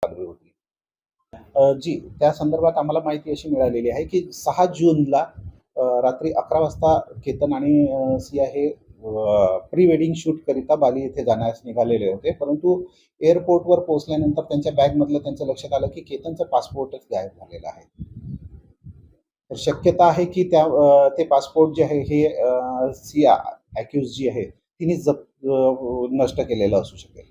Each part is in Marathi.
चालू होती। जी, त्या संदर्भात आम्हाला माहिती अशी मिळालेली आहे, की 6 जूनला रात्री 11 वाजता केतन आणि सिया हे प्री वेडिंग शूटकरिता बाली येथे जाण्यास निघालेले होते. परंतु एअरपोर्टवर पोहोचल्यानंतर त्यांच्या बॅगमधलं त्यांच्या लक्षात आलं, की केतनचं पासपोर्टच गायब झालेला आहे. तर शक्यता आहे, की ते पासपोर्ट जे आहे हे सिया अॅक्यूज जी आहे तिने नष्ट केलेलं असू शकेल.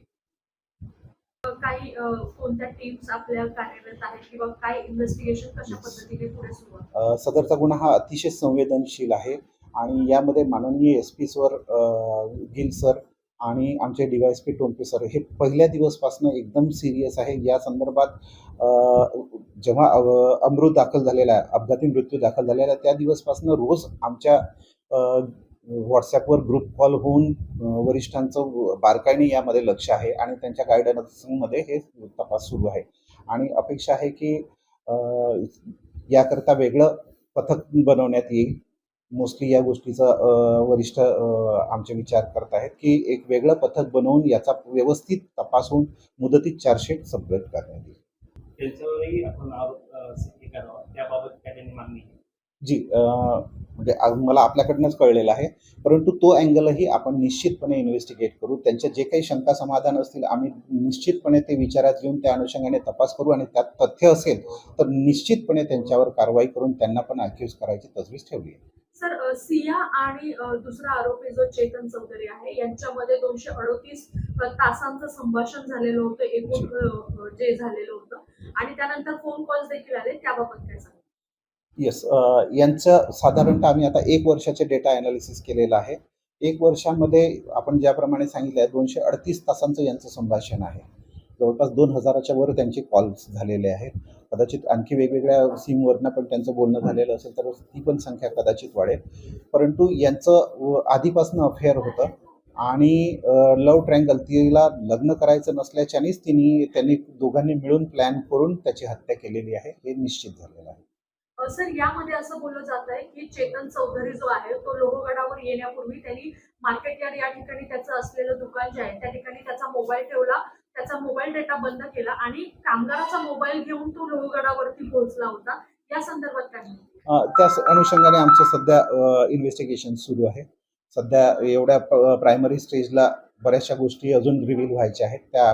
काही कोणत्या टीम्स आपल्या कार्यरत आहेत किंवा काय इन्व्हेस्टिगेशन कशा पद्धतीने पुढे सुरू आहे? सदरचा गुन्हा हा अतिशय संवेदनशील आहे आणि यामध्ये माननीय SP सर गिल सर आणि आमचे DYSP टोंपे सर हे पहिल्या दिवसपासून एकदम सिरियस आहे. या संदर्भात जेव्हा अमृत दाखल झालेला आहे, अपघाती मृत्यू दाखल झालेला आहे, त्या दिवसपासून रोज आमच्या व्हॉट्सॲपवर ग्रुप कॉल होऊन वरिष्ठांचं बारकाईने यामध्ये लक्ष आहे आणि त्यांच्या गायडन्समध्ये हे तपास सुरू आहे आणि अपेक्षा आहे की याकरता वेगळं पथक बनवण्यात येईल. मोस्टली या गोष्टीचा वरिष्ठ आमचे विचार करत आहेत की एक वेगळं पथक बनवून याचा व्यवस्थित तपास होऊन मुदतीत चार्जशीट सबमिट करण्यात येईल. त्यांच्यावरही आपण आरोप करावा त्याबाबत काय त्यांनी मागणी केली? जी, म्हणजे मला आपल्याकडनंच कळलेलं आहे, परंतु तो अँगलही आपण निश्चितपणे इन्व्हेस्टिगेट करू. त्यांच्या जे काही शंका समाधान असतील आम्ही निश्चितपणे ते विचारात घेऊन त्या अनुषंगाने तपास करू आणि त्यात तथ्य असेल तर निश्चितपणे त्यांच्यावर कारवाई करून त्यांना पण अॅक्यूज करायची तजवीज ठेवली आहे. सर, सिया आणि दुसरा आरोपी जो चेतन चौधरी आहे यांच्यामध्ये 238 तासांचं संभाषण झालेलं होतं एकूण जे झालेलं होतं आणि त्यानंतर फोन कॉल्स देखील आले, त्याबाबत काय सांगा? येस, यांचं साधारणतः आम्ही आता 1 वर्षाचे डेटा ॲनालिसिस केलेलं आहे. 1 वर्षामध्ये आपण ज्याप्रमाणे सांगितलं आहे 238 तासांचं यांचं संभाषण आहे. जवळपास 2000च्या वर त्यांचे कॉल्स झालेले आहेत. कदाचित आणखी वेगवेगळ्या सिमवरनं पण त्यांचं बोलणं झालेलं असेल तर ती पण संख्या कदाचित वाढेल. परंतु यांचं आधीपासून अफेअर होतं आणि लव्ह ट्रायंगल, तिला लग्न करायचं नसल्याच्यानेच त्यांनी दोघांनी मिळून प्लॅन करून त्याची हत्या केलेली आहे, हे निश्चित झालेलं आहे. सर, यामध्ये असं बोललं जात आहे की चेतन चौधरी जो आहे तो लोहगडावर येण्यापूर्वी त्यांनी मार्केट यार्ड या ठिकाणी त्याचं असलेलं दुकान जे आहे त्या ठिकाणी त्याचा मोबाईल ठेवला, त्याचा मोबाईल डेटा बंद केला आणि कामगाराचा मोबाईल घेऊन तो लोहगडावरती पोहोचला होता. या संदर्भात काय माहिती? त्या अनुषंगाने आमचं सध्या इन्व्हेस्टिगेशन सुरू आहे. सध्या एवढ्या प्रायमरी स्टेजला बऱ्याचशा गोष्टी अजून रिव्हील व्हायच्या आहेत. त्या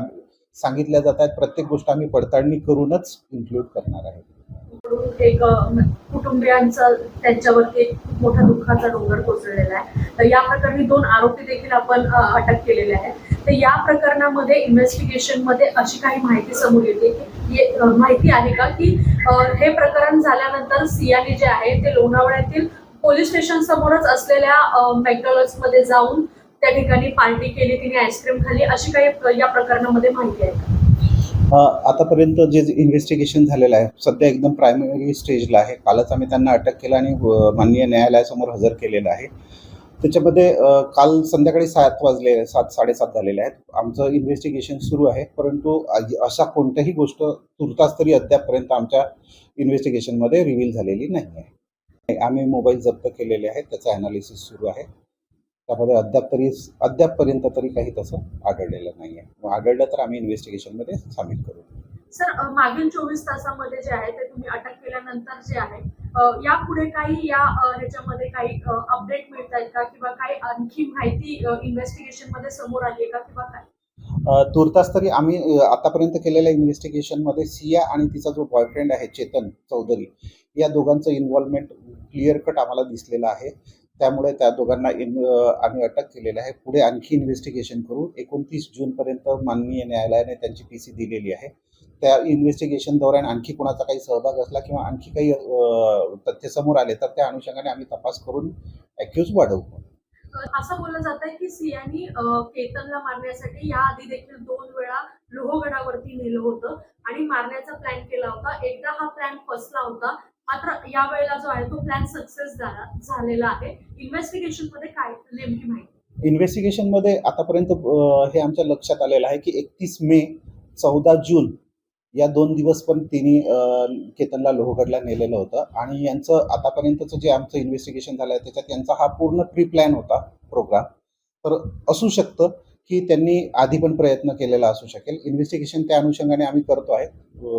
सांगितल्या जात आहेत. प्रत्येक गोष्ट आम्ही पडताळणी करूनच इन्क्लूड करणार आहे. एक कुटुंबियांचा त्यांच्यावरती एक खूप मोठा दुःखाचा डोंगर कोसळलेला आहे. तर या प्रकरणी 2 आरोपी देखील आपण अटक केलेले आहेत. तर या प्रकरणामध्ये इन्व्हेस्टिगेशनमध्ये अशी काही माहिती समोर येते की माहिती आहे का की हे प्रकरण झाल्यानंतर सियाने जे आहे ते लोणावळ्यातील पोलीस स्टेशन समोरच असलेल्या मॅकडॉनल्ड्समध्ये जाऊन त्या ठिकाणी पार्टी केली, तिने आईस्क्रीम खाल्ली, अशी काही या प्रकरणामध्ये माहिती आहे का? आतापर्यंत जे इन्व्हेस्टिगेशन झालेलं आहे सध्या एकदम प्रायमरी स्टेजला आहे. कालच आम्ही त्यांना अटक केलं आणि माननीय न्यायालयासमोर हजर केलेलं आहे. त्याच्यामध्ये काल संध्याकाळी 7:00-7:30 झालेले आहेत. आमचं इन्व्हेस्टिगेशन सुरू आहे, परंतु अशा कोणत्याही गोष्ट तुर्तास तरी अद्यापपर्यंत आमच्या इन्व्हेस्टिगेशनमध्ये रिव्हील झालेली नाही आहे. आम्ही मोबाईल जप्त केलेले आहेत, त्याचं ॲनालिसिस सुरू आहे. त्यामध्ये अद्यापपर्यंत तरी काही तसं आढळलेलं नाही आहे. आढळलं तर आम्ही इन्व्हेस्टिगेशनमध्ये सामील करू. सर, मागील 24 तासामध्ये जे आहे ते तुम्ही अटक केल्यानंतर जे आहे यापुढे काही ह्याच्यामध्ये काही अपडेट मिळत आहेत का किंवा काही आणखी माहिती इन्व्हेस्टिगेशनमध्ये समोर आली आहे का किंवा काय? तुर्तास तरी आम्ही आतापर्यंत केलेल्या इन्व्हेस्टिगेशनमध्ये सिया आणि तिचा जो बॉयफ्रेंड आहे चेतन चौधरी या दोघांचं इन्व्हॉल्वमेंट क्लिअर कट आम्हाला दिसलेलं आहे. त्यामुळे त्या दोघांना आम्ही अटक केलेलं आहे. पुढे आणखी इन्व्हेस्टिगेशन करू. 29 जूनपर्यंत माननीय न्यायालयाने त्यांची PC दिलेली आहे. त्या इन्व्हेस्टिगेशन दौरान आणखी कोणाचा काही सहभाग असला किंवा आणखी काही तथ्य समोर आले तर त्या अनुषंगाने आम्ही तपास करून अॅक्यूज वाढवू. असं बोललं जात आहे की सियानी केतनला मारण्यासाठी याआधी देखील 2 वेळा लोहगडावरती नेलं होतं आणि मारण्याचा प्लॅन केला होता. एकदा हा प्लॅन फसला होता, मात्र या वेळेला जो आहे तो प्लॅन सक्सेस झालेला आहे. इन्व्हेस्टिगेशनमध्ये काय नेमकी माहिती? इन्व्हेस्टिगेशनमध्ये आतापर्यंत हे आमच्या लक्षात आलेलं आहे की 31 मे 14 जून या 2 दिवस पण तिने केतनला लोहगडला नेलेलं होतं आणि यांचं आतापर्यंतचं जे आमचं इन्व्हेस्टिगेशन झालं आहे त्याच्यात यांचा हा पूर्ण प्री प्लॅन होता प्रोग्राम. तर असू शकतं की त्यांनी आधी पण प्रयत्न केलेला असू शकेल. इन्व्हेस्टिगेशन त्या अनुषंगाने आम्ही करतो आहे.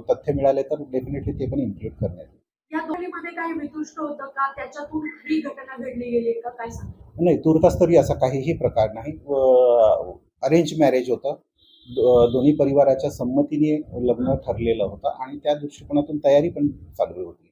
तथ्य मिळाले तर डेफिनेटली ते पण इन्क्लूड करण्यात येईल. या दोन्हीमध्ये काही वितुष्ट होतं का, त्याच्यातून ही घटना घडली गेली आहे का, काय सांगता? नाही, तूर्तास तरी असा काहीही प्रकार नाही. अरेंज मॅरेज होतं. दोन्ही परिवाराच्या संमतीने लग्न ठरलेलं होतं आणि त्या दृष्टिकोनातून तयारी पण चालू होती.